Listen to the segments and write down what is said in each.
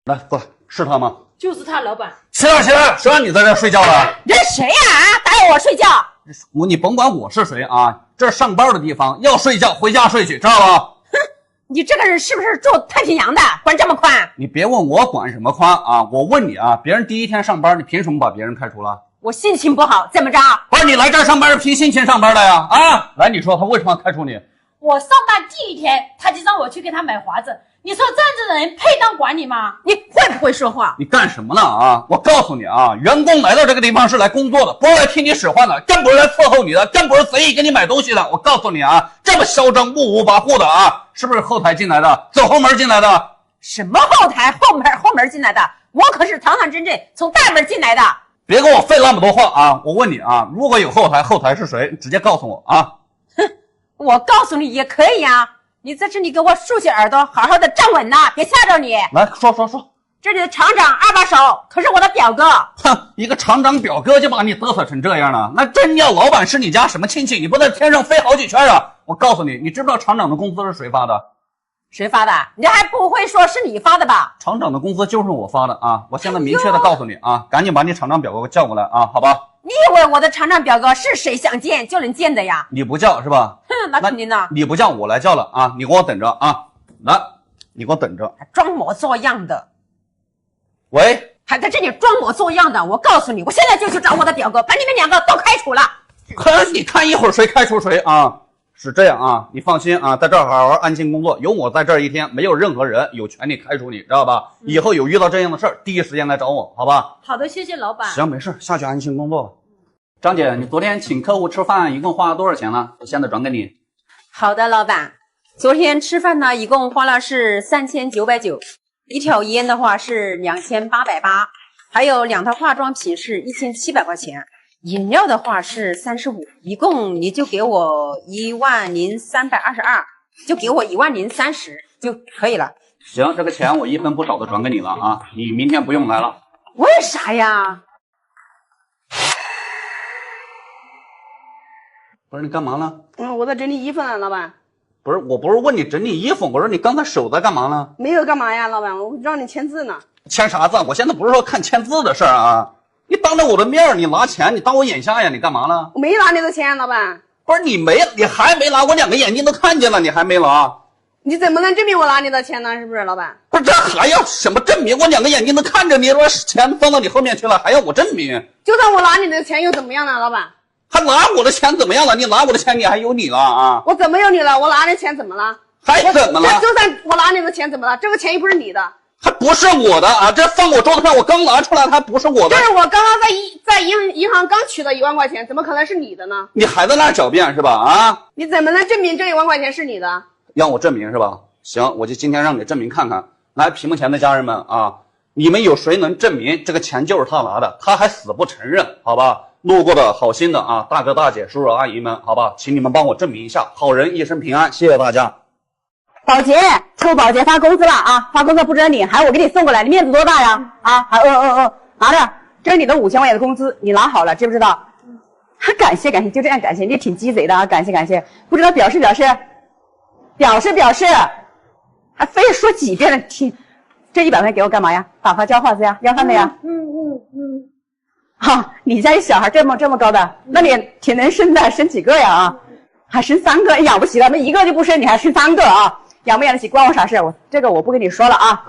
来，过来，是他吗？就是他，老板。起来，起来，谁让你在这睡觉了？这是谁呀？打扰我睡觉？你甭管我是谁啊，这是上班的地方，要睡觉回家睡去，知道吧？哼，你这个人是不是住太平洋的？管这么宽？你别问我管什么宽啊，我问你啊，别人第一天上班，你凭什么把别人开除了？我心情不好，怎么着？不是你来这儿上班是凭心情上班的呀？啊，来，你说他为什么要开除你？我上班第一天，他就让我去给他买华子。你说这样子的人配当管理吗？你会不会说话？你干什么呢啊？我告诉你啊，员工来到这个地方是来工作的，不是来听你使唤的，更不是来伺候你的，更不是随意给你买东西的。我告诉你啊，这么嚣张目无跋扈的啊，是不是后台进来的？走后门进来的？什么后台后门进来的？我可是堂堂正正从大门进来的。别跟我费那么多话啊！我问你啊，如果有后台，后台是谁？直接告诉我啊！哼，我告诉你也可以啊。你在这里给我竖起耳朵，好好的站稳呐，别吓着你。来说。这里的厂长二把手可是我的表哥。哼，一个厂长表哥就把你嘚瑟成这样了，那真要老板是你家什么亲戚，你不在天上飞好几圈啊！我告诉你，你知不知道厂长的工资是谁发的？谁发的？你还不会说是你发的吧？厂长的工资就是我发的啊！我现在明确的告诉你啊，赶紧把你厂长表哥叫过来啊，好吧？你以为我的厂长表哥是谁想见就能见的呀？你不叫是吧？哼，那肯定的。你不叫我来叫了啊！你给我等着啊！来，你给我等着。还装模作样的。喂，还在这里装模作样的，我告诉你，我现在就去找我的表哥，把你们两个都开除了。可是你看一会儿谁开除谁啊？是这样啊，你放心啊，在这儿好好安心工作，有我在这儿一天，没有任何人有权利开除你，知道吧？以后有遇到这样的事儿，第一时间来找我，好吧？好的，谢谢老板。行，没事，下去安心工作吧。张姐，你昨天请客户吃饭一共花了多少钱呢？我现在转给你。好的，老板。昨天吃饭呢，一共花了是3990，一条烟的话是2880，还有2套化妆品是1700块钱，饮料的话是35，一共你就给我10322，就给我10030就可以了。行，这个钱我1分不少的转给你了啊，你明天不用来了。为啥呀？不是你干嘛呢？我在整理衣服呢，老板。不是，我不是问你整理衣服，我说你刚才手在干嘛呢？没有干嘛呀，老板，我让你签字呢。签啥字？我现在不是说看签字的事儿啊！你当着我的面你拿钱，你当我眼瞎呀？你干嘛呢？我没拿你的钱，老板。不是你还没拿，我2个眼睛都看见了，你还没拿。你怎么能证明我拿你的钱呢？是不是，老板？不是，这还要什么证明？我2个眼睛都看着你，把钱放到你后面去了，还要我证明？就算我拿你的钱又怎么样呢，老板？还拿我的钱怎么样了？你拿我的钱，你还有你了啊？我怎么有你了？我拿你的钱怎么了？还怎么了？就算我拿你的钱怎么了？这个钱又不是你的，还不是我的啊！这放我桌子上，我刚拿出来，它不是我的。这是我刚刚在银行刚取的1万块钱，怎么可能是你的呢？你还在那狡辩是吧？啊！你怎么能证明这1万块钱是你的？让我证明是吧？行，我就今天让你证明看看。来，屏幕前的家人们啊，你们有谁能证明这个钱就是他拿的？他还死不承认，好吧？路过的好心的啊，大哥大姐、叔叔阿姨们，好吧，请你们帮我证明一下，好人一生平安，谢谢大家。保洁，臭保洁发工资了啊！发工资不准领，还我给你送过来，你面子多大呀？啊，还拿着，这是你的5000块钱的工资，你拿好了，知不知道？还感谢，就这样感谢，你挺鸡贼的啊！感谢，不知道表示，还非说几遍了，听，这100块给我干嘛呀？打发叫话子呀？要饭的呀？你家一小孩这么高的，那你挺能生的，生几个呀？啊，还生3个，养不起了，那1个就不生，你还生3个啊？养不养得起关我啥事？我不跟你说了啊。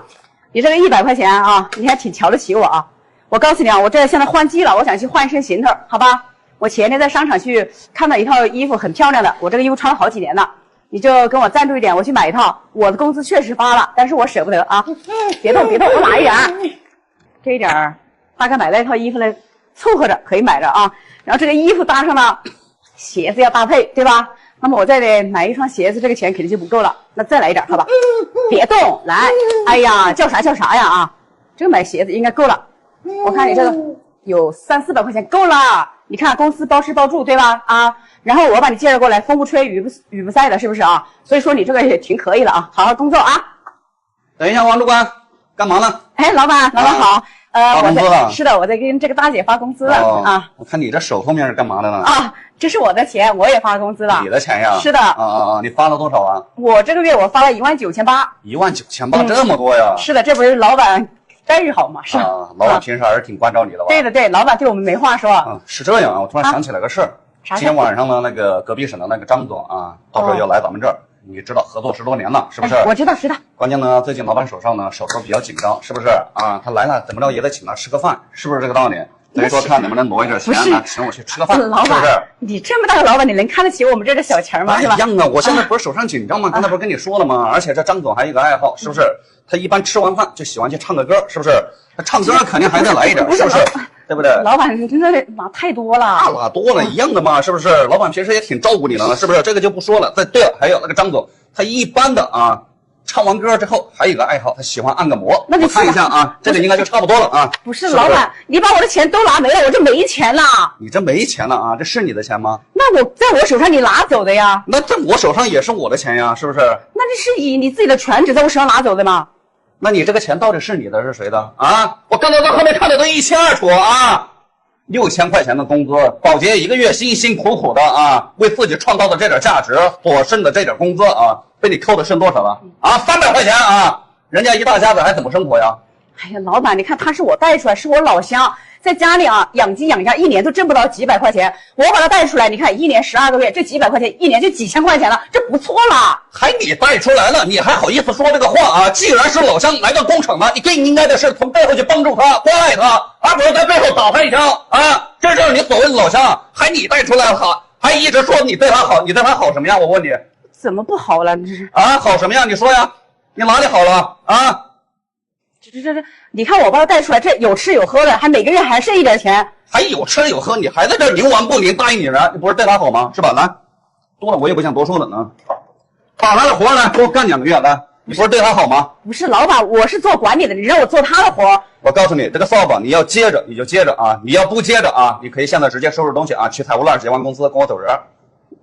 你这个100块钱啊，你还挺瞧得起我啊。我告诉你啊，我这现在换季了，我想去换一身行头，好吧？我前天在商场去看到一套衣服很漂亮的，我这个衣服穿了好几年了，你就跟我赞助一点，我去买一套。我的工资确实发了，但是我舍不得啊。别动，我拿一点。这一点大概买了一套衣服来凑合着可以买着啊。然后这个衣服搭上了鞋子要搭配，对吧？那么我再买一双鞋子，这个钱肯定就不够了。那再来一点，好吧？别动，来。哎呀，叫啥呀啊！这个买鞋子应该够了。我看你这个有300-400块钱够了。你看公司包吃包住，对吧？啊，然后我把你介绍过来，风不吹雨不晒的，是不是啊？所以说你这个也挺可以了啊，好好工作啊。等一下，王主管，干嘛呢？哎，老板好。发工资了？是的，我在跟这个大姐发工资了啊。我看你这手后面是干嘛的呢？啊，这是我的钱，我也发工资了。你的钱呀？是的。你发了多少啊？我这个月我发了19800。19800，这么多呀？是的，这不是老板待遇好嘛，是吧？啊，老板平时还是挺关照你的吧？对的对，老板对我们没话说。啊，是这样啊，我突然想起来个事儿。啥事今天晚上呢，那个隔壁省的那个张总啊，到时候要来咱们这儿，你知道合作10多年了，是不是？我知道知道。关键呢，最近老板手上呢手头比较紧张，是不是啊？他来了，怎么着也得请他吃个饭，是不是这个道理？所以说看能不能挪一点钱呢，请我去吃个饭，老板，是不是？你这么大个老板，你能看得起我们这个小钱吗？是吧？一样啊，我现在不是手上紧张吗？刚才不是跟你说了吗？而且这张总还有一个爱好，是不是？他一般吃完饭就喜欢去唱个歌，是不是？他唱歌肯定还得来一点，是不是？对不对？老板，你真的拿太多了，那多了一样的嘛，是不是？老板平时也挺照顾你的呢，是不是？这个就不说了。对了，还有那个张总，他一般的啊，唱完歌之后还有一个爱好，他喜欢按个摩。那你看一下啊，这个应该就差不多了啊。不是老板，你把我的钱都拿没了，我这没钱了。你这没钱了啊？这是你的钱吗？那我在我手上你拿走的呀？那在我手上也是我的钱呀，是不是？那这是以你自己的全职在我手上拿走的吗？那你这个钱到底是你的是谁的啊？我刚才在后面看的都一清二楚啊！6000块钱的工资，保洁一个月辛辛苦苦的啊，为自己创造的这点价值所剩的这点工资啊，被你扣的剩多少了啊？300块钱啊！人家一大家子还怎么生活呀？哎呀，老板，你看他是我带出来，是我老乡，在家里啊养鸡养鸭，一年都挣不到几百块钱，我把他带出来，你看1年12个月，这几百块钱，一年就几千块钱了，这不错了。还你带出来了，你还好意思说这个话啊？既然是老乡来到工厂了，你更应该的是从背后去帮助他、关爱他，而不是在背后打他一枪啊！这就是你所谓的老乡，还你带出来了，还一直说你对他好，你对他好什么呀？我问你，怎么不好了？这是啊，好什么呀？你说呀，你哪里好了啊？这，你看我把他带出来，这有吃有喝的，还每个月还剩一点钱，还有吃有喝，你还在这冥顽不灵答应你人，你不是对他好吗？是吧？来，多了我也不想多说了呢。打来的活来，给我干2个月来，你不是对他好吗？不是老板，我是做管理的，你让我做他的活。我告诉你，这个扫把你要接着你就接着啊，你要不接着啊，你可以现在直接收拾东西啊，去财务那儿结完公司跟我走人。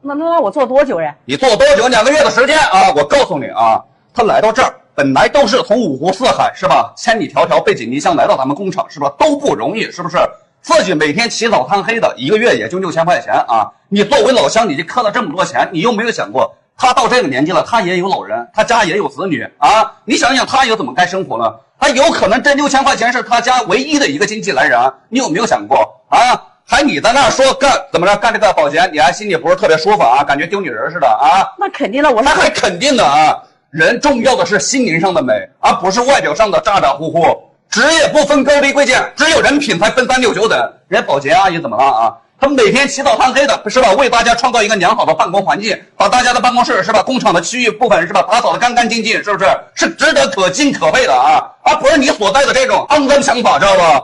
那我做多久呀？你做多久？2个月的时间啊！我告诉你啊，他来到这儿本来都是从五湖四海是吧，千里迢迢背井离乡来到咱们工厂是吧，都不容易是不是？自己每天起早贪黑的，1个月也就6000块钱啊！你作为老乡，你就磕了这么多钱，你又没有想过，他到这个年纪了，他也有老人，他家也有子女啊！你想想他又怎么该生活呢？他有可能这6000块钱是他家唯一的一个经济来源，你有没有想过啊？还你在那说怎么着干这个保洁，你还心里不是特别舒服啊？感觉丢女人似的啊？那肯定了，我是那还肯定的啊！人重要的是心灵上的美，而不是外表上的咋咋呼呼。职业不分高低贵贱，只有人品才分3、6、9等。人家保洁阿姨怎么了啊？他们每天起早贪黑的，是吧？为大家创造一个良好的办公环境，把大家的办公室是吧，工厂的区域部分是吧，打扫得干干净净，是不是？是值得可敬可佩的啊，而不是你所带的这种肮脏想法，知道吧？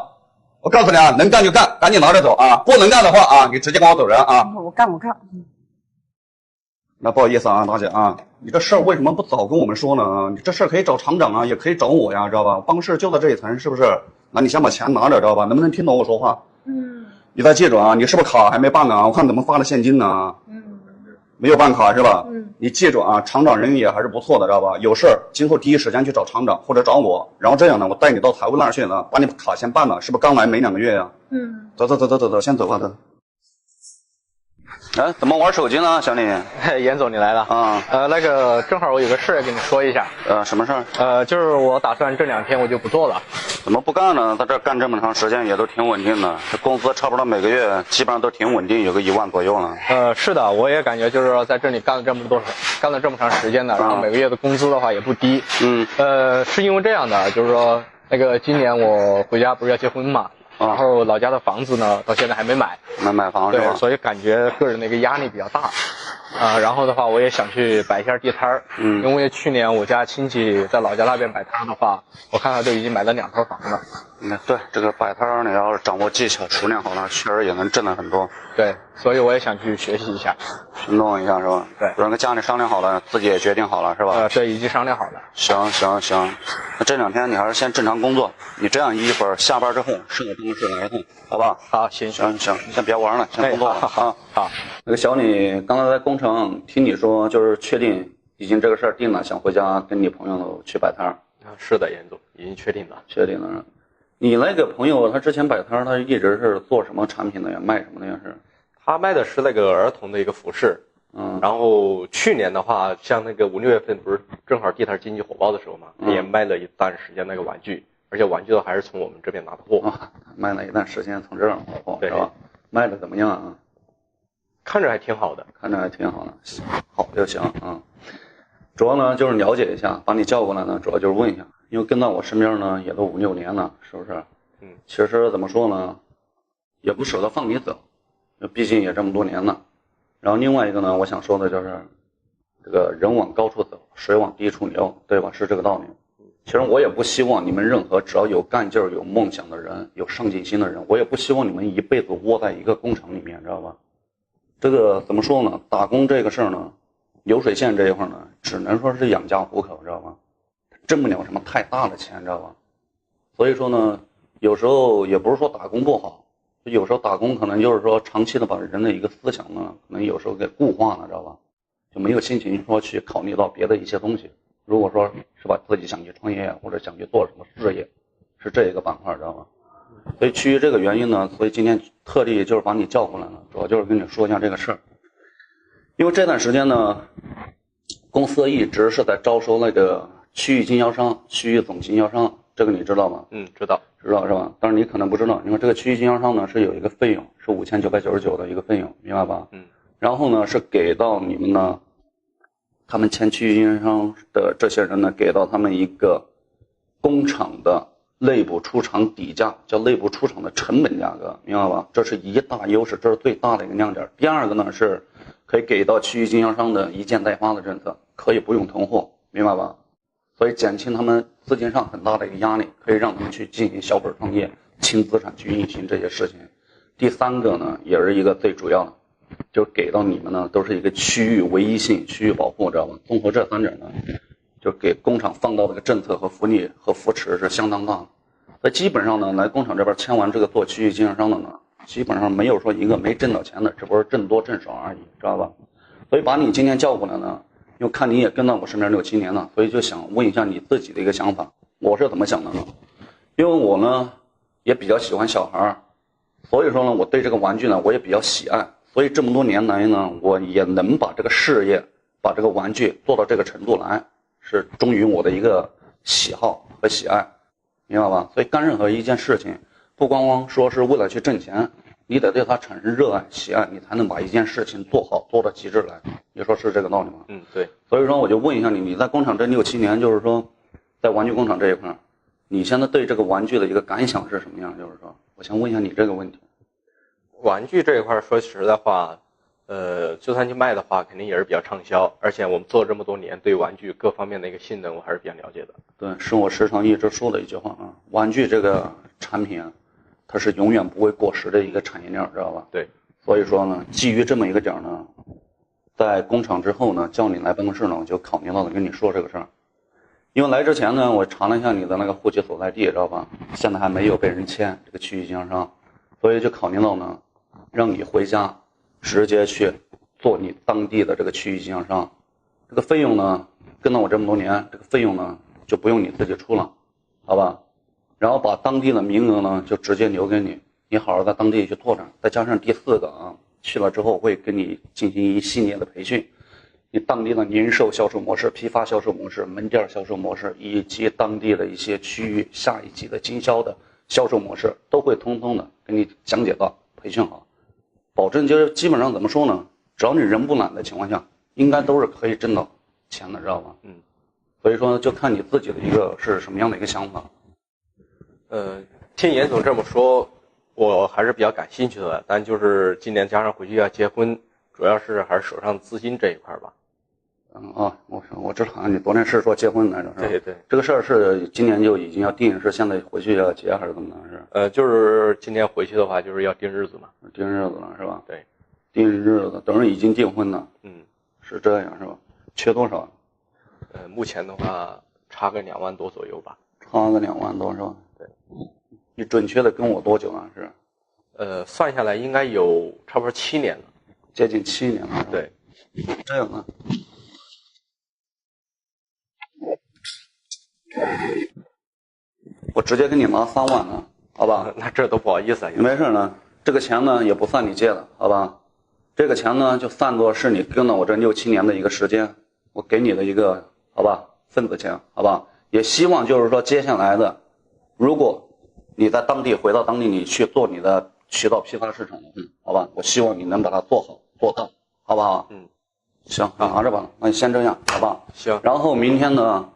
我告诉你啊，能干就干，赶紧拿着走啊！不能干的话啊，你直接跟我走人啊！我干。那不好意思啊，大姐啊，你这事儿为什么不早跟我们说呢？你这事儿可以找厂长啊，也可以找我呀，知道吧？办公室就在这一层，是不是？那你先把钱拿着，知道吧？能不能听懂我说话？你再记住啊，你是不是卡还没办呢？我看怎么发的现金呢？没有办卡是吧？你记住啊，厂长人也还是不错的，知道吧？有事儿今后第一时间去找厂长或者找我，然后这样呢，我带你到财务那儿去呢，把你卡先办了，是不是刚来没2个月呀？走，先走吧，走。哎，怎么玩手机呢，小李？严总，你来了啊？那个正好我有个事跟你说一下。什么事儿？就是我打算这2天我就不做了。怎么不干呢？在这干这么长时间也都挺稳定的，这工资差不多每个月基本上都挺稳定，有个1万左右了。是的，我也感觉就是说在这里干了这么长时间的，然后每个月的工资的话也不低。是因为这样的，就是说那个今年我回家不是要结婚嘛。然后老家的房子呢，到现在还没买，没买房是吧？对，所以感觉个人的一个压力比较大，然后的话我也想去摆一下地摊儿，因为去年我家亲戚在老家那边摆摊的话，我看他都已经买了2套房了。对，这个摆摊你要是掌握技巧，熟练好了，确实也能挣得很多。对，所以我也想去学习一下，行动一下是吧？对，不然跟家里商量好了，自己也决定好了是吧？对，已经商量好了。行，那这2天你还是先正常工作，你这样一会儿下班之后上我办公室来一趟，好不好？好，行，你先别玩了，先工作了。好。那个小李刚才在工厂听你说，就是确定已经这个事儿定了，想回家跟你朋友去摆摊。是的，严总，已经确定了。确定了。你那个朋友他之前摆摊，他一直是做什么产品的呀？卖什么的呀？是？他卖的是那个儿童的一个服饰。然后去年的话，像那个5、6月份不是正好地摊经济火爆的时候嘛，他也卖了一段时间那个玩具，而且玩具的还是从我们这边拿的货啊，卖了一段时间从这儿拿货，对是吧？卖的怎么样啊？看着还挺好的，看着还挺好的，好就行啊。主要呢就是了解一下，把你叫过来呢，主要就是问一下，因为跟到我身边呢也都5、6年了，是不是？其实怎么说呢，也不舍得放你走，毕竟也这么多年了。然后另外一个呢，我想说的就是，这个人往高处走，水往低处流，对吧？是这个道理。其实我也不希望你们任何只要有干劲儿、有梦想的人、有上进心的人，我也不希望你们一辈子窝在一个工厂里面，知道吧？这个怎么说呢？打工这个事儿呢，流水线这一块呢，只能说是养家糊口，知道吧？挣不了什么太大的钱，知道吧？所以说呢，有时候也不是说打工不好，有时候打工可能就是说长期的把人的一个思想呢，可能有时候给固化了，知道吧？就没有心情说去考虑到别的一些东西。如果说是吧，自己想去创业或者想去做什么事业，是这一个板块，知道吧？所以基于这个原因呢，所以今天特地就是把你叫过来了，主要就是跟你说一下这个事儿。因为这段时间呢，公司一直是在招收那个区域经销商、区域总经销商，这个你知道吗？知道是吧？但是你可能不知道，因为这个区域经销商呢是有一个费用，是5999的一个费用，明白吧？然后呢是给到你们呢，他们签区域经销商的这些人呢，给到他们一个工厂的内部出厂底价，叫内部出厂的成本价格，明白吧？这是一大优势，这是最大的一个亮点。第二个呢是可以给到区域经销商的一件代发的政策，可以不用囤货，明白吧？所以减轻他们资金上很大的一个压力，可以让他们去进行小本创业、轻资产去运行这些事情。第三个呢，也是一个最主要的，就是给到你们呢都是一个区域唯一性、区域保护，知道吧？综合这3点呢，就给工厂放到这个政策和福利和扶持是相当大的。所以基本上呢，来工厂这边签完这个做区域经销商的呢，基本上没有说一个没挣到钱的，只不过挣多挣少而已，知道吧？所以把你今天叫过来呢，因为看你也跟到我身边6、7年了，所以就想问一下你自己的一个想法。我是怎么想的呢？因为我呢也比较喜欢小孩，所以说呢我对这个玩具呢我也比较喜爱，所以这么多年来呢，我也能把这个事业、把这个玩具做到这个程度来，是忠于我的一个喜好和喜爱，明白吧？所以干任何一件事情，不光光说是为了去挣钱，你得对它产生热爱、喜爱，你才能把一件事情做好，做到极致来。你说是这个道理吗？对。所以说我就问一下你，你在工厂这6、7年，就是说在玩具工厂这一块，你现在对这个玩具的一个感想是什么样？就是说我想问一下你这个问题。玩具这一块说实在话，就算去卖的话，肯定也是比较畅销，而且我们做这么多年，对玩具各方面的一个性能我还是比较了解的。对，是我时常一直说的一句话啊，玩具这个产品啊，它是永远不会过时的一个产业链，知道吧？对。所以说呢，基于这么一个点呢，在工厂之后呢，叫你来办公室呢，我就考虑到了跟你说这个事儿。因为来之前呢，我查了一下你的那个户籍所在地，知道吧？现在还没有被人签这个区域经销商，所以就考虑到呢，让你回家直接去做你当地的这个区域经销商。这个费用呢，跟了我这么多年，这个费用呢就不用你自己出了，好吧？然后把当地的名额呢就直接留给你，你好好在当地去拓展。再加上第4个啊，去了之后会跟你进行一系列的培训，你当地的零售销售模式、批发销售模式、门店销售模式，以及当地的一些区域下一级的经销的销售模式，都会通通的给你讲解到，培训好，保证就是基本上怎么说呢？只要你人不懒的情况下，应该都是可以挣到钱的，知道吧？所以说就看你自己的一个是什么样的一个想法。听严总这么说，我还是比较感兴趣的，但就是今年加上回去要结婚，主要是还是手上资金这一块吧。我知道你昨天是说结婚来着，是吧？对。这个事儿是今年就已经要定，是现在回去要结还是怎么的？是？就是今年回去的话，就是要定日子嘛。定日子了是吧？对。定日子，等于已经订婚了。是这样是吧？缺多少？目前的话差个2万多左右吧。差个2万多是吧？对。你准确的跟我多久了？是？算下来应该有差不多7年了，接近7年了。对。这样啊。我直接给你拿3万了，好吧？那这都不好意思啊。没事呢，这个钱呢也不算你借的，好吧？这个钱呢就算作是你跟了我这6、7年的一个时间，我给你的一个，好吧，份子钱，好吧？也希望就是说接下来的如果你在当地回到当地，你去做你的渠道批发市场的，好吧？我希望你能把它做好做到，好不好？行，拿着吧，那你先这样，好吧？行。然后明天呢，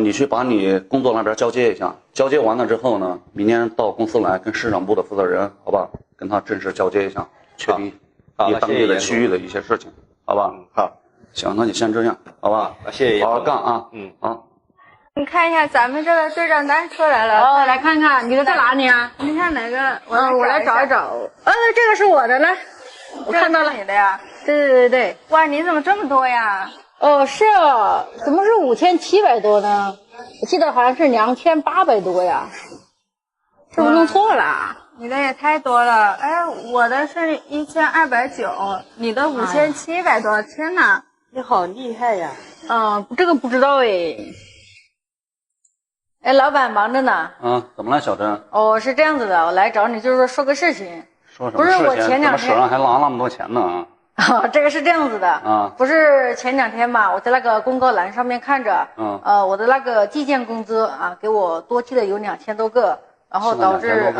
你去把你工作那边交接一下，交接完了之后呢，明天到公司来跟市场部的负责人，好吧？跟他正式交接一下，确定你当地的区域的一些事情，好吧？好。行，那你先这样，好吧？谢谢。好好干啊！好。你看一下，咱们这个对账单出来了。哦，来看看你的在哪里啊？你看哪个？我来找一找。这个是我的，来，我看到了你的呀。对。哇，你怎么这么多呀？哦，是啊，怎么是5700多呢？我记得好像是2800多呀，是不是弄错了？你的也太多了。哎，我的是1290，你的5700多，天哪！你好厉害呀！这个不知道哎。哎，老板忙着呢。怎么了，小珍？哦，是这样子的，我来找你就是说个事情。说什么事情？不是我前2天手上还拉那么多钱呢？这个是这样子的。不是前2天嘛，我在那个公告栏上面看着，我的那个计件工资啊，给我多记了有2000多个，然后导致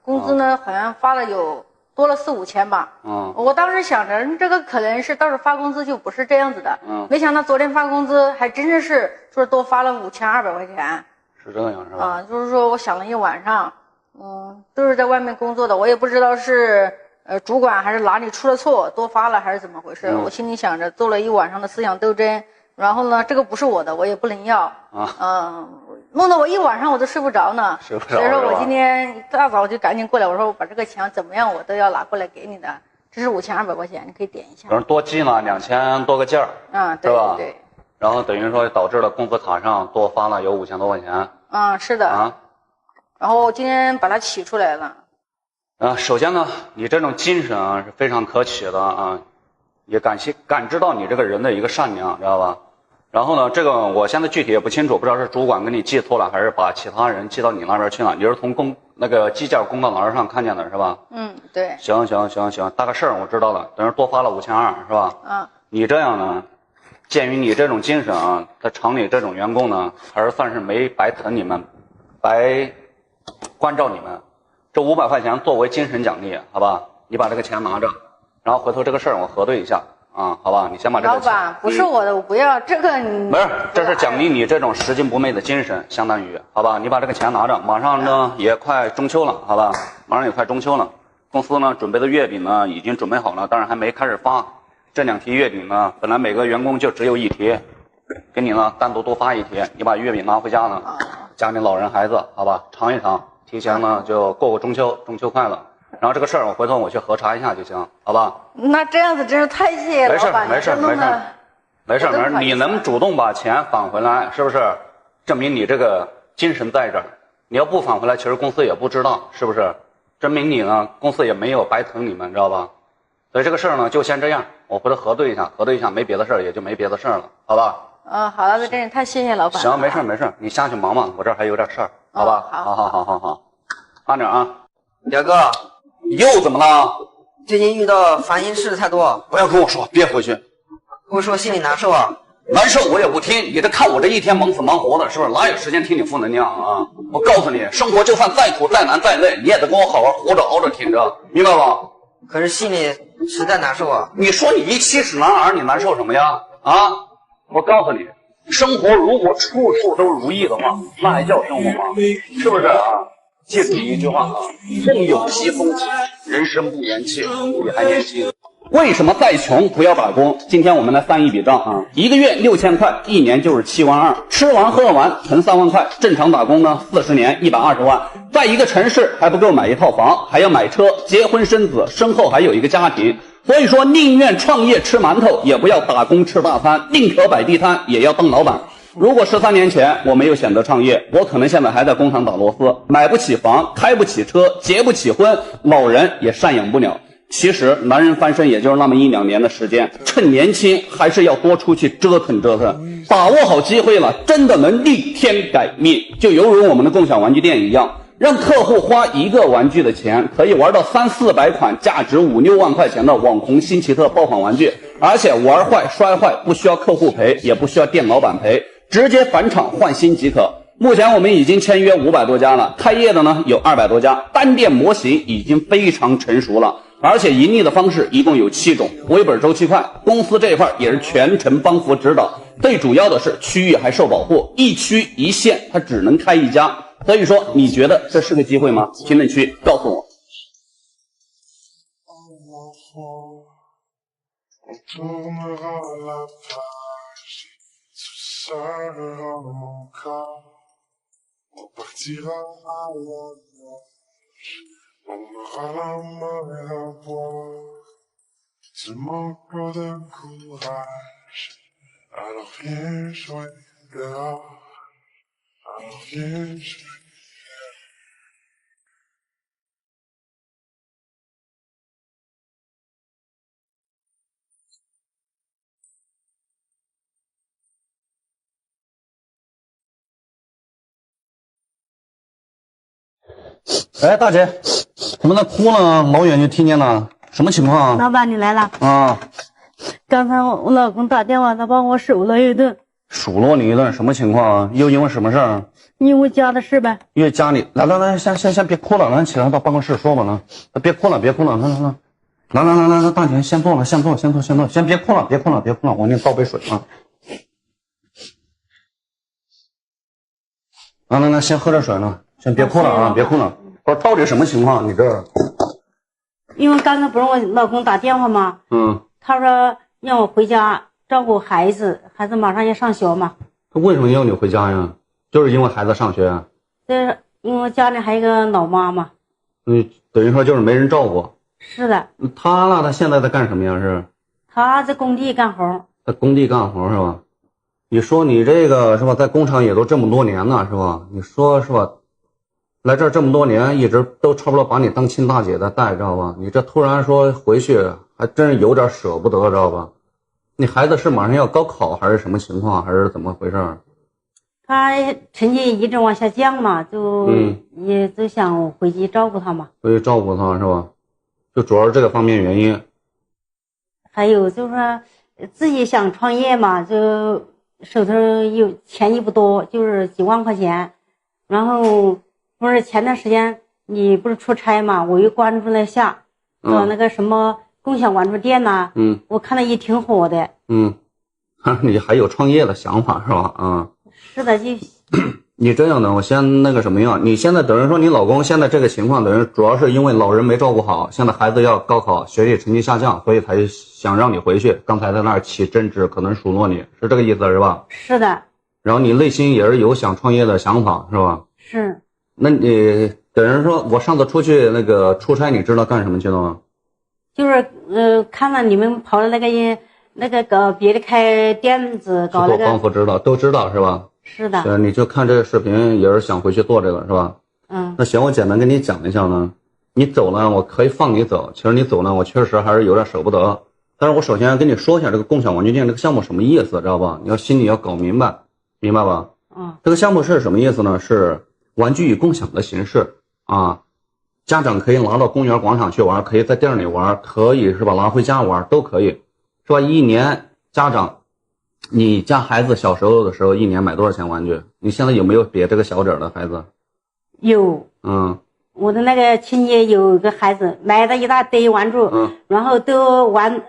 工资呢好像发了有多了4、5千吧。我当时想着这个可能是到时候发工资就不是这样子的，没想到昨天发工资还真的是说多发了5200块钱。是这样是吧？就是说我想了一晚上，都是在外面工作的，我也不知道是主管还是哪里出了错多发了还是怎么回事。我心里想着做了一晚上的思想斗争，然后呢这个不是我的我也不能要弄得我一晚上我都睡不着呢。所以说我今天一大早就赶紧过来，我说我把这个钱怎么样我都要拿过来给你的，这是5200块钱，你可以点一下。等于多记了2000多个件儿，对是吧？对。然后等于说导致了工资卡上多发了有5000多块钱。是的。然后我今天把它取出来了。首先呢，你这种精神是非常可取的也感知到你这个人的一个善良，知道吧？然后呢，这个我现在具体也不清楚，不知道是主管给你记错了，还是把其他人记到你那边去了。你是从那个计件公告栏上看见的是吧？对。行，大个事儿我知道了，等于多发了5200是吧？你这样呢，鉴于你这种精神在厂里这种员工呢，还是算是没白疼你们，白关照你们。这500块钱作为精神奖励，好吧？你把这个钱拿着，然后回头这个事儿我核对一下好吧？你先把这个钱。老板，不是我的，我不要这个。没事，这是奖励你这种拾金不昧的精神，相当于好吧？你把这个钱拿着，马上呢也快中秋了，好吧？马上也快中秋了，公司呢准备的月饼呢已经准备好了，当然还没开始发。这2题月饼呢，本来每个员工就只有1题，给你呢单独多发1题，你把月饼拿回家呢，家里老人孩子，好吧，尝一尝，提前呢就过中秋，中秋快乐。然后这个事儿我回头我去核查一下就行，好吧？那这样子真是太谢谢老板了。没事，你能主动把钱返回来，是不是？证明你这个精神在这儿。你要不返回来，其实公司也不知道，是不是？证明你呢，公司也没有白疼你们，知道吧？所以这个事儿呢，就先这样，我回头核对一下，没别的事儿，也就没别的事儿了，好吧？好了，真是太谢谢老板了。行，没事，你下去忙吧，我这儿还有点事儿，好吧？好，慢点啊。表哥，又怎么了？最近遇到烦心事太多，不要跟我说，别回去。不说心里难受啊。难受我也不听，你这看我这一天忙死忙活的，是不是？哪有时间听你负能量啊？我告诉你，生活就算再苦再难再累，你也得跟我好好活着熬着挺着，明白吧？可是心里实在难受啊。你说你一70男儿，你难受什么呀？我告诉你，生活如果处处都如意的话，那还叫生活吗？是不是啊？记住一句话梦有西风起，人生不言弃，你还年轻。为什么再穷不要打工？今天我们来算一笔账1个月6000块，1年就是7万2，吃完喝完存3万块，正常打工呢40年120万，在一个城市还不够买一套房，还要买车，结婚生子，身后还有一个家庭。所以说宁愿创业吃馒头，也不要打工吃大餐，宁可摆地摊也要当老板。如果13年前我没有选择创业，我可能现在还在工厂打螺丝，买不起房，开不起车，结不起婚，老人也赡养不了。其实男人翻身也就是那么1、2年的时间，趁年轻还是要多出去折腾折腾，把握好机会了，真的能逆天改命。就犹如我们的共享玩具店一样，让客户花1个玩具的钱，可以玩到3、400款价值5、6万块钱的网红新奇特爆款玩具，而且玩坏摔坏不需要客户赔，也不需要店老板赔，直接返厂换新即可。目前我们已经签约500多家了，开业的呢有200多家，单店模型已经非常成熟了，而且盈利的方式一共有7种，回本周期快，公司这一块也是全程帮扶指导，最主要的是区域还受保护，一区一县它只能开一家，所以说你觉得这是个机会吗？评论区告诉我。On partira à la nage, on aura la mer à boire, seulement peu de courage, alors viens jouer dehors, alors viens jouer. 哎，大姐，怎么在哭呢？老远就听见了，什么情况啊？老板，你来了啊！刚才我老公打电话，他把我数了一顿。数落你一顿，什么情况啊？又因为什么事儿？因为家的事呗。因为家里，来，先别哭了，来起来到办公室说吧，来，别哭了，来，大姐先坐了，先坐，先别哭了，我给你倒杯水啊。来，先喝点水呢。先别哭了啊！别哭了，不是到底什么情况？你这，因为刚才不是我老公打电话吗？他说让我回家照顾孩子，孩子马上要上学嘛。他为什么要你回家呀？就是因为孩子上学啊？这因为家里还有个老妈嘛。等于说就是没人照顾。是的。他现在在干什么呀？是？他在工地干活。在工地干活是吧？你说你这个是吧，在工厂也都这么多年了是吧？你说是吧？来这儿这么多年，一直都差不多把你当亲大姐的带，知道吧？你这突然说回去，还真是有点舍不得，知道吧？你孩子是马上要高考还是什么情况，还是怎么回事？他成绩一直往下降嘛，也就想回去照顾他嘛。回去照顾他是吧？就主要是这个方面原因。还有就是说自己想创业嘛，就手头有钱也不多，就是几万块钱，然后。不是前段时间你不是出差嘛，我又关注了一下，那个什么共享玩具店呐，我看了也挺火的，你还有创业的想法是吧？是的，就你这样的，我先那个什么样，你现在等于说你老公现在这个情况，等于主要是因为老人没照顾好，现在孩子要高考，学习成绩下降，所以才想让你回去。刚才在那儿起争执，可能数落你，是这个意思是吧？是的。然后你内心也是有想创业的想法是吧？是。那你等于说我上次出去那个出差，你知道干什么去了吗？就是看了你们跑了那个搞别的开店子搞那个。帮扶指导都知道是吧？是的。对，你就看这个视频也是想回去做这个是吧？那行，我简单跟你讲一下呢。你走了，我可以放你走。其实你走了，我确实还是有点舍不得。但是我首先跟你说一下这个共享玩具店这个项目什么意思，知道吧？你要心里要搞明白吧？这个项目是什么意思呢？是玩具与共享的形式啊，家长可以拿到公园广场去玩，可以在店里玩，可以是吧？拿回家玩都可以，是吧？一年家长，你家孩子小时候的时候，一年买多少钱玩具？你现在有没有别这个小点的孩子？有。我的那个亲戚有一个孩子买了一大堆玩具，然后都玩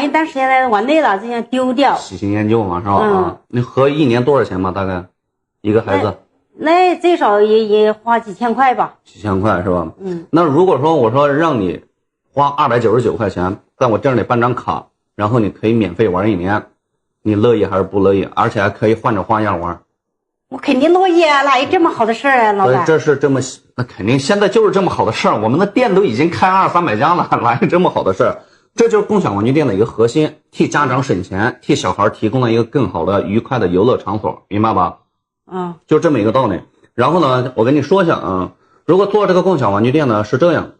一段时间玩累了，就想丢掉。喜新厌旧嘛，是吧？你合一年多少钱吧？大概一个孩子？那最少也花几千块吧。几千块是吧？那如果说我说让你花299块钱在我店里办张卡，然后你可以免费玩一年，你乐意还是不乐意？而且还可以换着花样玩。我肯定乐意啊，哪有这么好的事儿啊，老板？这是这么，那肯定现在就是这么好的事儿。我们的店都已经开200-300家了，哪有这么好的事儿？这就是共享玩具店的一个核心，替家长省钱，替小孩提供了一个更好的、愉快的游乐场所，明白吧？就这么一个道理。然后呢，我跟你说一下如果做这个共享玩具店呢是这样，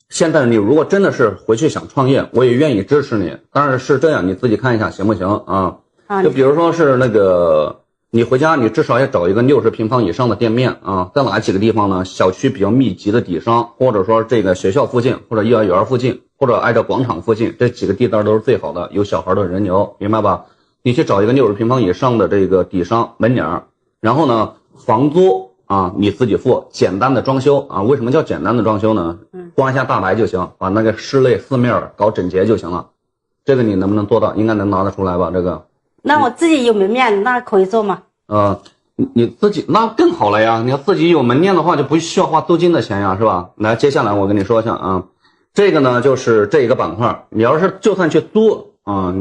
现在你如果真的是回去想创业，我也愿意支持你。但是是这样，你自己看一下行不行啊？就比如说是那个。你回家，你至少要找一个60平方以上的店面啊，在哪几个地方呢？小区比较密集的底商，或者说这个学校附近，或者幼儿园附近，或者挨着广场附近，这几个地段都是最好的，有小孩的人流，明白吧？你去找一个60平方以上的这个底商门脸，然后呢，房租啊你自己付，简单的装修啊，为什么叫简单的装修呢？刮一下大白就行，把那个室内四面搞整洁就行了。这个你能不能做到？应该能拿得出来吧？这个。那我自己有门面，那可以做吗？你自己那更好了呀！你要自己有门面的话，就不需要花租金的钱呀，是吧？来，接下来我跟你说一下啊，这个呢就是这一个板块，你要是就算去租啊，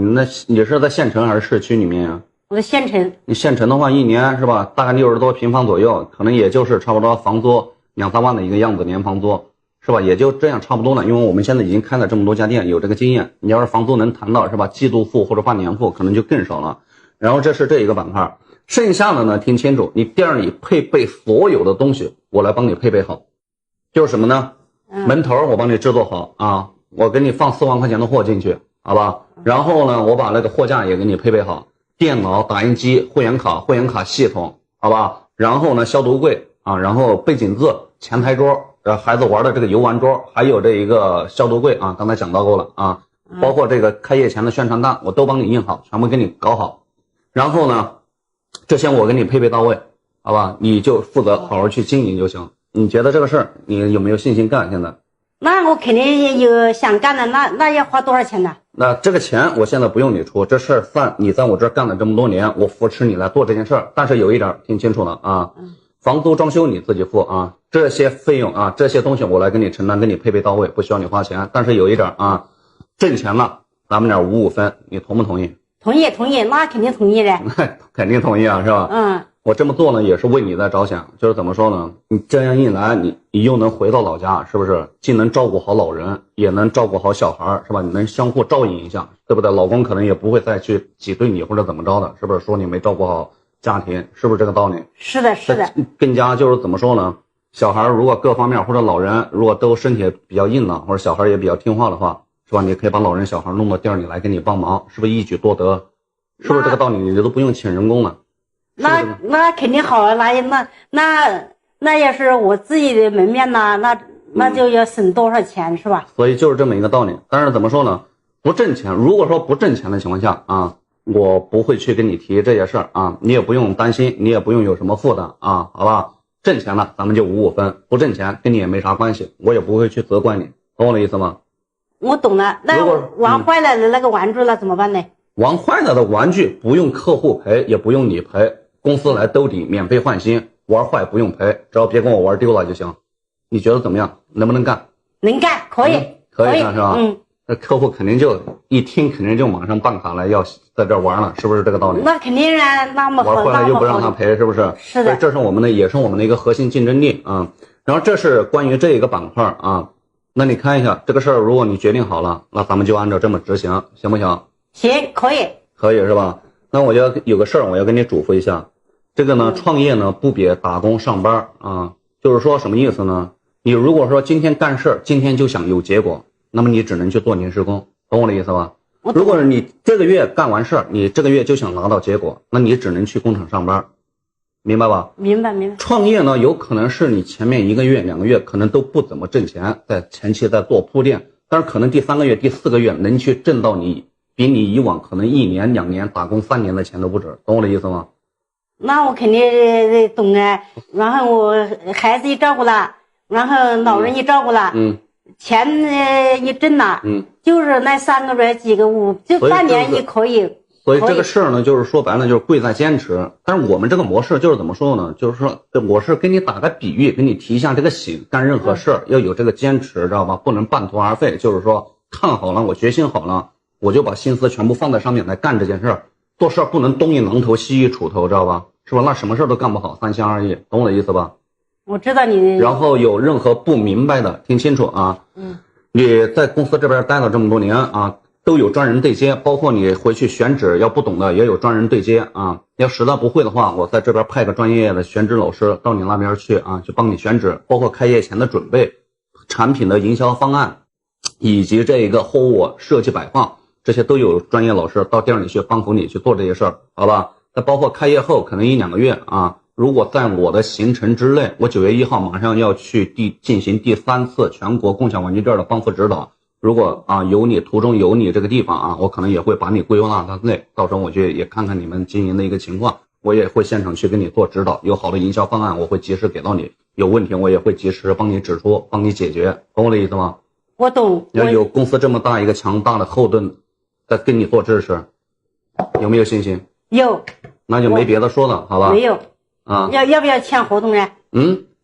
你是在县城还是市区里面呀？我在县城。你县城的话，一年是吧，大概60多平方左右，可能也就是差不多房租2、3万的一个样子，年房租是吧？也就这样差不多了，因为我们现在已经开了这么多家店，有这个经验。你要是房租能谈到是吧，季度付或者半年付，可能就更少了。然后这是这一个板块。剩下的呢，听清楚，你店里配备所有的东西，我来帮你配备好。就是什么呢？门头我帮你制作好啊，我给你放4万块钱的货进去，好吧？然后呢，我把那个货架也给你配备好，电脑、打印机、会员卡系统，好吧？然后呢，消毒柜啊，然后背景字、前台桌，孩子玩的这个游玩桌，还有这一个消毒柜啊，刚才讲到过了啊，包括这个开业前的宣传单，我都帮你印好，全部给你搞好。然后呢，这些我给你配备到位，好吧？你就负责好好去经营就行。你觉得这个事儿你有没有信心干？现在？那我肯定有想干的，那要花多少钱呢？那这个钱我现在不用你出，这事儿算你在我这儿干了这么多年，我扶持你来做这件事儿。但是有一点听清楚了啊，房租装修你自己付啊，这些费用啊，这些东西我来给你承担，给你配备到位，不需要你花钱。但是有一点啊，挣钱了咱们俩55分，你同不同意？同意，那肯定同意的。肯定同意啊，是吧？我这么做呢，也是为你在着想，就是怎么说呢？你这样一来，你又能回到老家，是不是？既能照顾好老人，也能照顾好小孩，是吧？你能相互照应一下，对不对？老公可能也不会再去挤兑你或者怎么着的，是不是？说你没照顾好家庭，是不是这个道理？是的。更加就是怎么说呢？小孩如果各方面或者老人如果都身体比较硬朗，或者小孩也比较听话的话，是吧？你可以把老人小孩弄到店里来给你帮忙，是不是一举多得？是不是这个道理？你都不用请人工了。那肯定好啊，那要是我自己的门面呢，那就要省多少钱是吧？所以就是这么一个道理。但是怎么说呢？不挣钱，如果说不挣钱的情况下啊，我不会去跟你提这些事儿啊，你也不用担心，你也不用有什么负担啊，好吧？挣钱了咱们就55分，不挣钱跟你也没啥关系，我也不会去责怪你，懂我的意思吗？我懂了。那玩坏了的那个玩具了怎么办呢？玩坏了的玩具不用客户赔，也不用你赔，公司来兜底，免费换新，玩坏不用赔，只要别跟我玩丢了就行。你觉得怎么样？能不能干？能干，可以，可以干是吧？那客户肯定就一听，肯定就马上办卡来要在这玩了，是不是这个道理？那肯定啊，那么玩坏了又不让他赔，是不是？是的，这是我们的，也是我们的一个核心竞争力啊。然后这是关于这一个板块啊。那你看一下这个事儿，如果你决定好了，那咱们就按照这么执行，行不行？行，可以是吧？那我就有个事儿，我要跟你嘱咐一下，这个呢，创业呢不比打工上班啊，就是说什么意思呢？你如果说今天干事，今天就想有结果，那么你只能去做临时工，懂我的意思吧？如果你这个月干完事儿，你这个月就想拿到结果，那你只能去工厂上班，明白吧？明白。创业呢，有可能是你前面1个月、2个月可能都不怎么挣钱，在前期在做铺垫，但是可能第3个月、第4个月能去挣到你比你以往可能1年、2年打工3年的钱都不止，懂我的意思吗？那我肯定懂啊。然后我孩子一照顾了，然后老人一照顾了，钱一挣了，就是那3个月几个5，就半年也可以。所以这个事儿呢，就是说白了就是贵在坚持。但是我们这个模式就是怎么说呢？就是说我是给你打个比喻，给你提一下这个醒，干任何事儿要有这个坚持，知道吧？不能半途而废。就是说看好了，我决心好了，我就把心思全部放在上面来干这件事儿。做事不能东一榔头西一杵头，知道吧？是吧？那什么事都干不好，3心2意，懂我的意思吧？我知道你。然后有任何不明白的，听清楚啊。你在公司这边待了这么多年啊，都有专人对接，包括你回去选址要不懂的也有专人对接啊。要实在不会的话，我在这边派个专业的选址老师到你那边去啊，去帮你选址，包括开业前的准备、产品的营销方案，以及这个货物设计摆放，这些都有专业老师到店里去帮扶你去做这些事儿，好吧？再包括开业后可能1、2个月啊，如果在我的行程之内，我9月1号马上要去进行第3次全国共享玩具店的帮扶指导。如果有你途中有你这个地方啊，我可能也会把你归纳到内，到时候我去也看看你们经营的一个情况，我也会现场去给你做指导，有好的营销方案我会及时给到你，有问题我也会及时帮你指出，帮你解决，懂我的意思吗？我懂。要有公司这么大一个强大的后盾在跟你做支持，有没有信心？有。那就没别的说了，好吧？没有。啊，要不要签合同呢？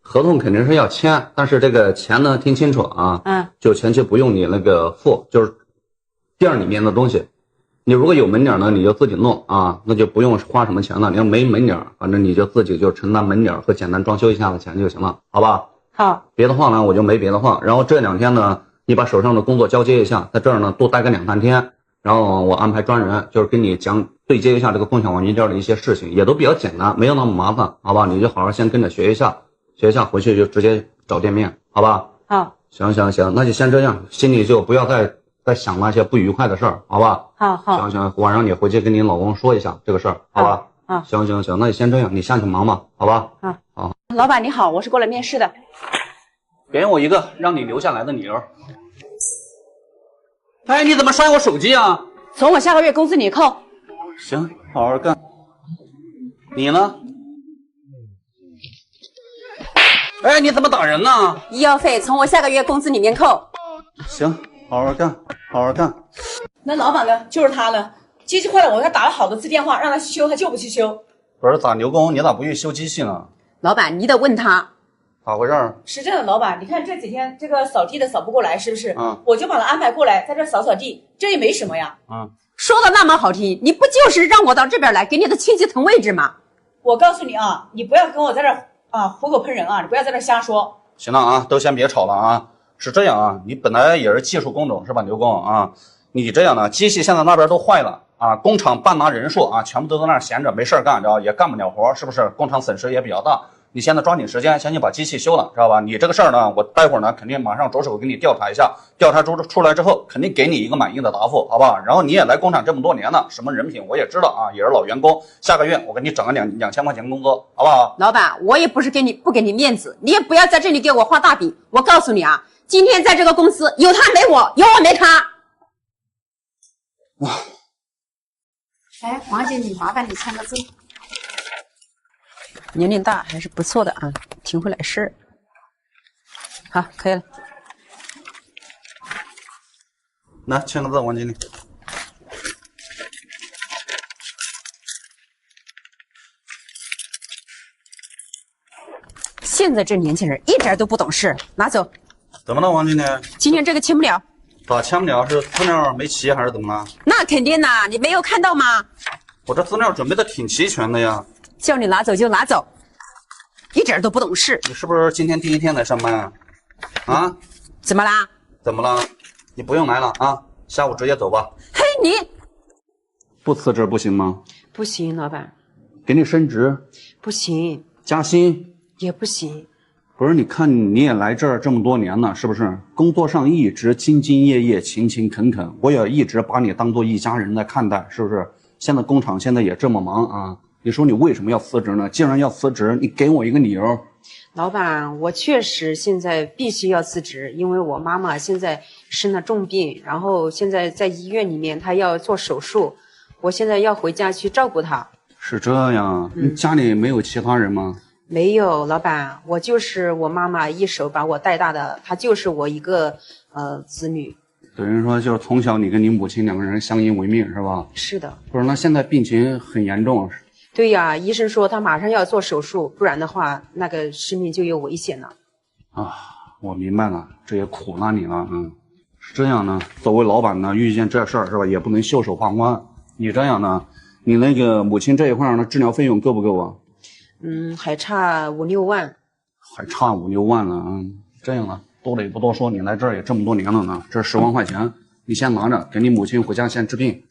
合同肯定是要签，但是这个钱呢，听清楚啊，就前期不用你那个付，就是店里面的东西，你如果有门脸呢，你就自己弄啊，那就不用花什么钱了。你要没门脸，反正你就自己就承担门脸和简单装修一下的钱就行了，好吧？好。别的话呢，我就没别的话。然后这2天呢，你把手上的工作交接一下，在这儿呢多待个2、3天，然后我安排专人，就是跟你讲对接一下这个共享文件件的一些事情，也都比较简单，没有那么麻烦，好吧？你就好好先跟着学一下，回去就直接找店面，好吧？好。行，那就先这样，心里就不要再想那些不愉快的事儿，好吧？好。行，晚上你回去跟你老公说一下这个事儿，好吧？行，那就先这样，你下去忙吧，好吧？好。老板你好，我是过来面试的。给我一个让你留下来的理由。哎，你怎么摔我手机啊？从我下个月工资里扣。行，好好干。你呢？哎，你怎么打人呢？医药费从我下个月工资里面扣。行，好好干。那老板呢？就是他呢。机器坏了，我给他打了好多次电话，让他去修，他就不去修。不是咋牛工，你咋不去修机器呢？老板，你得问他。咋回事？是这样的，老板，你看这几天这个扫地的扫不过来，是不是？我就把他安排过来，在这扫地，这也没什么呀。说的那么好听，你不就是让我到这边来给你的亲戚腾位置吗？我告诉你啊，你不要跟我在这虎口喷人啊，你不要在这瞎说。行了啊，都先别吵了啊。是这样啊，你本来也是技术工种是吧，牛工啊？你这样呢，机器现在那边都坏了啊，工厂半拿人数啊，全部都在那儿闲着没事干，知道也干不了活，是不是？工厂损失也比较大。你现在抓紧时间，先去把机器修了，知道吧？你这个事儿呢，我待会儿呢肯定马上着手给你调查一下，调查出来之后，肯定给你一个满意的答复，好吧？然后你也来工厂这么多年了，什么人品我也知道啊，也是老员工。下个月我给你整个2000块钱工资，好不好？老板，我也不是不给你面子，你也不要在这里给我画大饼。我告诉你啊，今天在这个公司有他没我，有我没他。哎，王姐，你麻烦你签个字。年龄大还是不错的啊，挺会来事儿。好，可以了。来签个字，王经理。现在这年轻人一点都不懂事，拿走。怎么了，王经理？今天这个签不了。咋签不了？是资料没齐还是怎么了？那肯定呐，你没有看到吗？我这资料准备的挺齐全的呀。叫你拿走就拿走，一点都不懂事。你是不是今天第1天来上班啊？啊？怎么啦？怎么了？你不用来了啊，下午直接走吧。嘿，你不辞职不行吗？不行，老板。给你升职？不行。加薪？也不行。不是，你看你也来这儿这么多年了，是不是？工作上一直兢兢业业、勤勤恳恳，我也一直把你当做一家人来看待，是不是？现在工厂现在也这么忙啊。你说你为什么要辞职呢？既然要辞职，你给我一个理由。老板，我确实现在必须要辞职，因为我妈妈现在生了重病，然后现在在医院里面，她要做手术，我现在要回家去照顾她。是这样，你家里没有其他人吗？没有，老板，我就是我妈妈一手把我带大的，她就是我一个子女。等于说就是从小你跟你母亲2个人相依为命是吧？是的。不是，那现在病情很严重。对呀，医生说他马上要做手术，不然的话那个生命就有危险了。啊，我明白了，这也苦了你了。是这样呢，作为老板呢，遇见这事儿是吧，也不能袖手旁观。你这样呢，你那个母亲这一块呢，治疗费用够不够啊？还差5、6万。还差5、6万了。这样呢，多了也不多说，你来这儿也这么多年了呢，这10万块钱你先拿着，给你母亲回家先治病。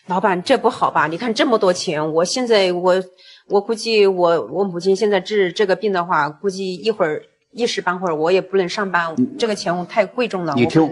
老板，这不好吧？你看这么多钱，我现在我估计我母亲现在治这个病的话，估计一时半会儿我也不能上班，这个钱太贵重了。你听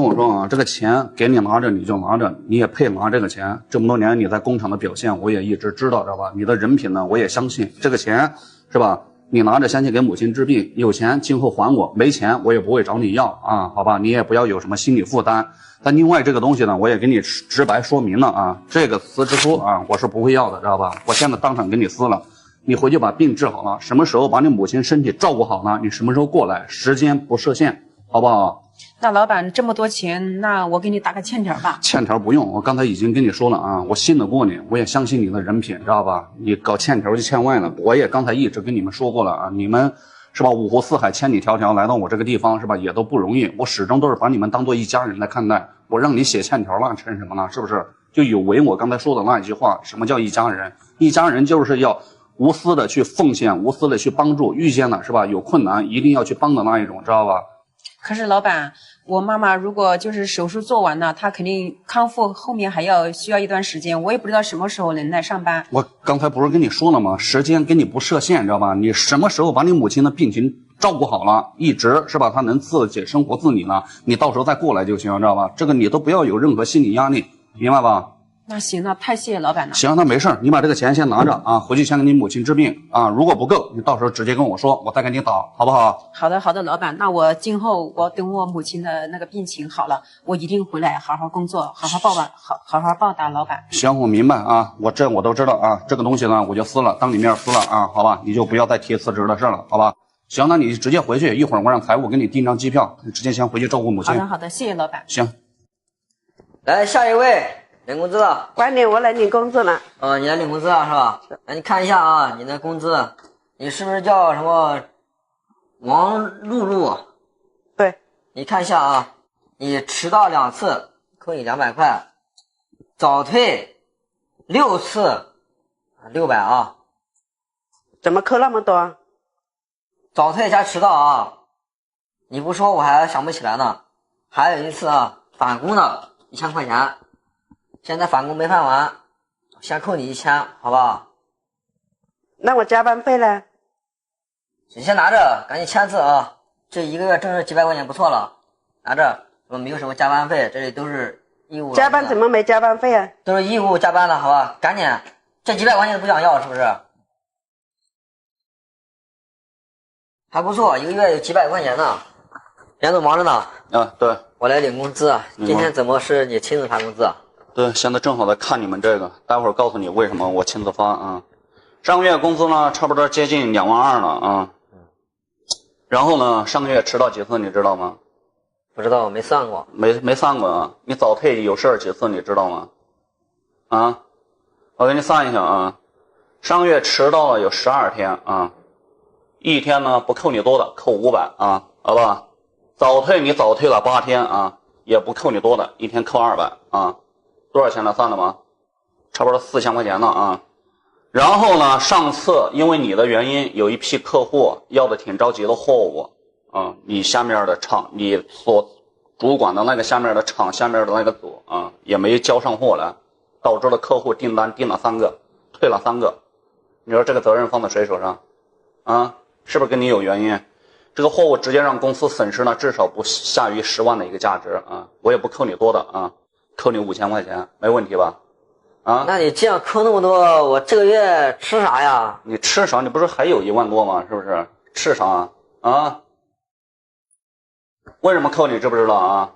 我说啊，这个钱给你拿着你就拿着，你也配拿这个钱。这么多年你在工厂的表现，我也一直知道，知道吧？你的人品呢，我也相信。这个钱是吧？你拿着先去给母亲治病，有钱今后还我，没钱我也不会找你要啊，好吧？你也不要有什么心理负担。但另外这个东西呢，我也给你直白说明了啊，这个辞职书啊，我是不会要的，知道吧？我现在当场给你撕了，你回去把病治好了，什么时候把你母亲身体照顾好了，你什么时候过来，时间不设限，好不好？那老板这么多钱，那我给你打个欠条吧。欠条不用，我刚才已经跟你说了啊，我信得过你，我也相信你的人品，知道吧？你搞欠条就欠外了，我也刚才一直跟你们说过了啊，你们是吧？五湖四海千里迢迢来到我这个地方是吧，也都不容易，我始终都是把你们当做一家人来看待。我让你写欠条了，成什么了？是不是？就有违我刚才说的那一句话，什么叫一家人？一家人就是要无私的去奉献，无私的去帮助，遇见了是吧？有困难一定要去帮的那一种，知道吧？可是老板，我妈妈如果就是手术做完了，她肯定康复后面还需要一段时间，我也不知道什么时候能来上班。我刚才不是跟你说了吗？时间给你不设限，知道吧？你什么时候把你母亲的病情照顾好了，一直是吧？她能自己生活自理了，你到时候再过来就行，知道吧？这个你都不要有任何心理压力，明白吧？那行，那太谢谢老板了。行，那没事，你把这个钱先拿着啊，回去先给你母亲治病啊。如果不够，你到时候直接跟我说，我再给你打，好不好？好的，好的，老板。那我今后等我母亲的那个病情好了，我一定回来好好工作，好好报答老板。行，我明白啊，我都知道啊。这个东西呢，我就撕了，当你面撕了啊，好吧？你就不要再提辞职的事了，好吧？行，那你直接回去，一会儿我让财务给你订张机票，你直接先回去照顾母亲。好的，好的，谢谢老板。行，来下一位领工资了。管理，我来领工资了。你来领工资了是吧？来，你看一下啊，你的工资，你是不是叫什么王露露？对，你看一下啊，你迟到2次，扣你200块，早退6次，600啊。怎么扣那么多？早退加迟到啊，你不说我还想不起来呢。还有一次啊，返工的1000块钱，现在返工没返完，先扣你1000，好不好？那我加班费呢？你先拿着，赶紧签字啊！这一个月挣几百块钱不错了，拿着，我没有什么加班费，这里都是义务。加班怎么没加班费啊？都是义务加班的，好吧？赶紧，这几百块钱都不想要，是不是？还不错，一个月有几百块钱呢。严总忙着呢。啊，对，我来领工资啊。今天怎么是你亲自发工资啊？对，现在正好在看你们这个，待会儿告诉你为什么我亲自发啊。上个月工资呢，差不多接近2万2了啊。然后呢，上个月迟到几次你知道吗？不知道，没算过。没算过啊。你早退有事几次你知道吗？啊，我给你算一下啊。上个月迟到了有12天啊，一天呢不扣你多的，扣500啊，好吧？早退你早退了8天啊，也不扣你多的，一天扣200啊，多少钱了？算了吗？差不多4000块钱了啊。然后呢，上次因为你的原因，有一批客户要的挺着急的货物啊，你下面的厂，你所主管的那个下面的厂下面的那个组啊，也没交上货来，导致了客户订单订了3个，退了3个。你说这个责任放在谁手上？啊，是不是跟你有原因？这个货物直接让公司损失呢，至少不下于10万的一个价值啊！我也不扣你多的啊，扣你5000块钱，没问题吧？啊，那你这样扣那么多，我这个月吃啥呀？你吃啥？你不是还有1万多吗？是不是？吃啥啊？为什么扣你知不知道啊？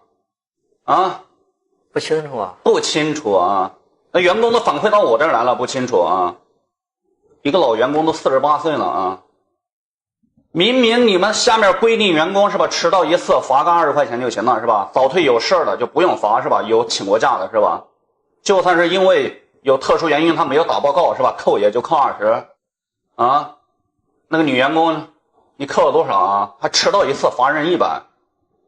啊？不清楚啊。不清楚啊？那员工都反馈到我这儿来了，不清楚啊？一个老员工都48岁了啊！明明你们下面规定员工是吧，迟到1次罚个20块钱就行了是吧？早退有事的就不用罚是吧？有请过假的是吧？就算是因为有特殊原因他没有打报告是吧？扣也就扣20啊。那个女员工你扣了多少啊？还迟到1次罚人100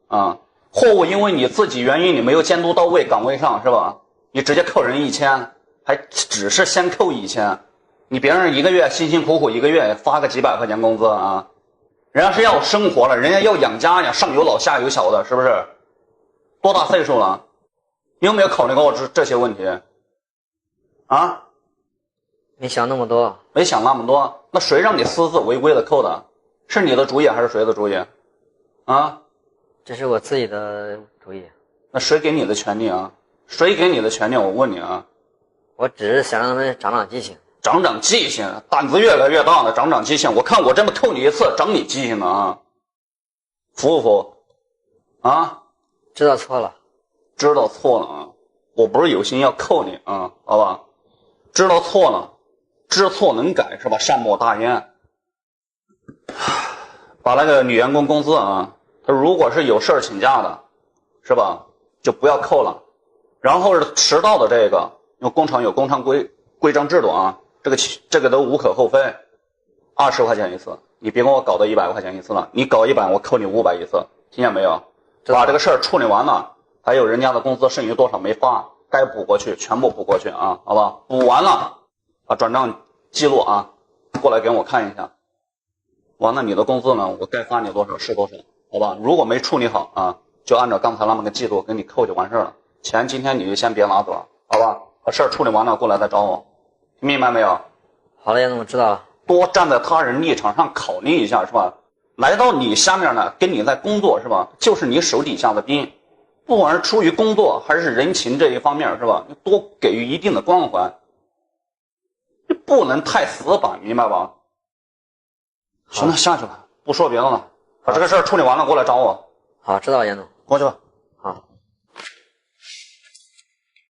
啊。货物因为你自己原因你没有监督到位岗位上是吧？你直接扣人1000，还只是先扣1000。你别人一个月辛辛苦苦一个月发个几百块钱工资啊，人家是要生活了，人家要养家呀，上有老下有小的，是不是？多大岁数了？你有没有考虑过这些问题？啊？没想那么多。没想那么多？那谁让你私自违规的扣的？是你的主意还是谁的主意？啊？这是我自己的主意。那谁给你的权利啊？谁给你的权利？我问你啊。我只是想让他们长长记性。长长记性，胆子越来越大了，长长记性。我看我这么扣你一次，长你记性呢啊？服不服？啊？知道错了，知道错了啊！我不是有心要扣你啊，好吧？知道错了，知错能改是吧？善莫大焉。把那个女员工工资啊，她如果是有事儿请假的，是吧？就不要扣了。然后是迟到的这个，因为工厂有工厂规章制度啊，这个都无可厚非，20块钱一次，你别跟我搞到100块钱一次了，你搞100我扣你500一次，听见没有？把这个事儿处理完了，还有人家的工资剩余多少没发，该补过去全部补过去啊，好吧？补完了，把转账记录啊，过来给我看一下。完了，你的工资呢，我该发你多少是多少，好吧？如果没处理好啊，就按照刚才那么个记录给你扣就完事了。钱今天你就先别拿走，好吧？把事儿处理完了过来再找我，听明白没有？好了，杨总，我知道了。多站在他人立场上考虑一下，是吧？来到你下面呢，跟你在工作是吧？就是你手底下的兵，不管是出于工作还是人情这一方面是吧？你多给予一定的关怀，不能太死板，明白吧？行了，下去吧，不说别的了，把这个事儿处理完了过来找我。好，知道了，杨总，过去吧。好。